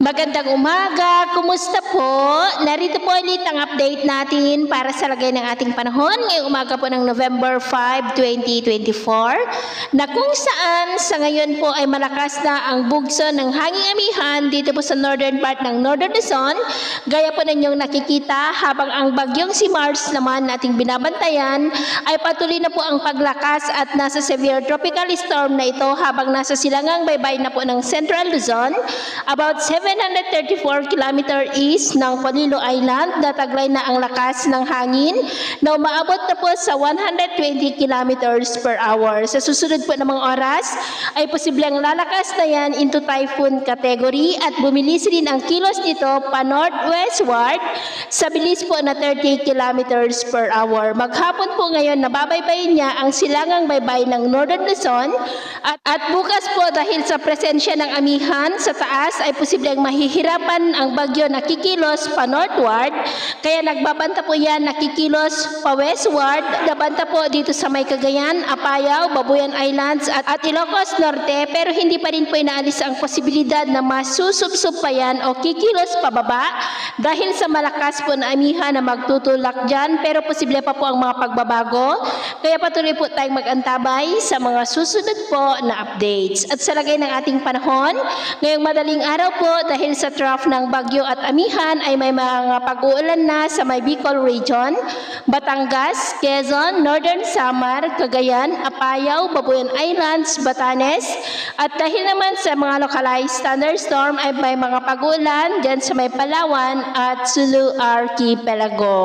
Magandang umaga, kumusta po? Narito po ulit ang update natin para sa lagay ng ating panahon ngayong umaga po ng November 5, 2024 na kung saan sa ngayon po ay malakas na ang bugso ng hanging amihan dito po sa northern part ng Northern Luzon. Gaya po ninyong nakikita habang ang bagyong si Mars naman ating binabantayan ay patuloy na po ang paglakas at nasa severe tropical storm na ito habang nasa silangang baybay na po ng Central Luzon. About 734 km east ng Polillo Island, nataglay na ang lakas ng hangin na umaabot na po sa 120 km per hour. Sa susunod po ng mga oras ay posibleng lalakas na yan into typhoon category at bumilis rin ang kilos nito pa northwestward sa bilis po na 30 km per hour. Maghapon po ngayon nababaybayin niya ang silangang baybay ng Northern Luzon at bukas po dahil sa presensya ng amihan sa taas ay posibleng mahihirapan ang bagyo na kikilos pa northward, kaya nagbabanta po yan nakikilos pa westward, nabanta po dito sa may Cagayan, Apayao, Babuyan Islands at Ilocos Norte, pero hindi pa rin po inaalis ang posibilidad na masusubsob pa yan o kikilos pababa dahil sa malakas po na amihan na magtutulak dyan, pero posible pa po ang mga pagbabago, kaya patuloy po tayong mag-antabay sa mga susunod po na updates. At sa lagay ng ating panahon, ngayong madaling araw po dahil sa trough ng bagyo at amihan ay may mga pag-uulan na sa may Bicol region, Batangas, Quezon, Northern Samar, Cagayan, Apayao, Babuyan Islands, Batanes, at dahil naman sa mga localized thunderstorm ay may mga pag-uulan dyan sa may Palawan at Sulu Archipelago.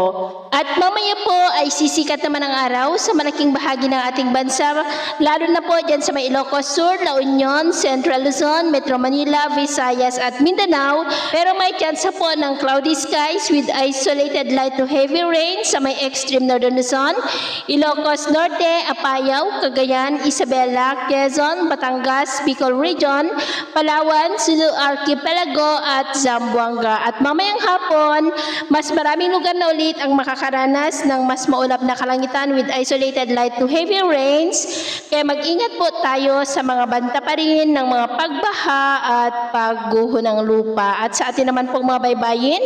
At mamaya po ay sisikat naman ang araw sa malaking bahagi ng ating bansa, lalo na po dyan sa may Ilocos Sur, La Union, Central Luzon, Metro Manila, Visayas at Mindanao, pero may chance po ng cloudy skies with isolated light to heavy rain sa may extreme Northern Luzon, Ilocos Norte, Apayao, Cagayan, Isabela, Quezon, Batangas, Bicol Region, Palawan, Sulu Archipelago at Zamboanga. At mamayang hapon, mas maraming lugar na ulit ang makakaranas ng mas maulap na kalangitan with isolated light to heavy rains, kaya mag-ingat po tayo sa mga banta pa rin ng mga pagbaha at pagguho ng lupa. At sa atin naman pong mga baybayin,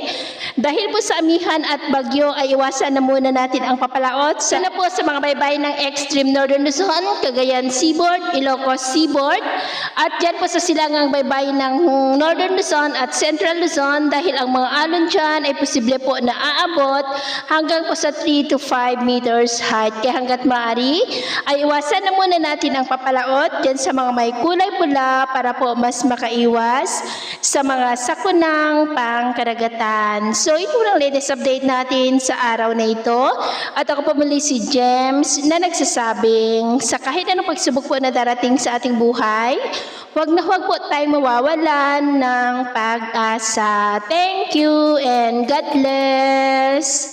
dahil po sa amihan at bagyo ay iwasan na muna natin ang papalaot. Sana po sa mga baybayin ng extreme Northern Luzon, Cagayan Seaboard, Ilocos Seaboard, at dyan po sa silangang baybayin ng Northern Luzon at Central Luzon, dahil ang mga alon dyan ay posible po na aabot hanggang po sa 3 to 5 meters height. Kaya hanggat maaari ay iwasan na muna natin ang papalaot dyan sa mga may kulay pula para po mas makaiwas sa mga sakunang pangkaragatan. So ito lang latest update natin sa araw na ito. At ako po muli si James na nagsasabing sa kahit anong pagsubok po na darating sa ating buhay, huwag na huwag po tayong mawawalan ng pag-asa. Thank you and God bless!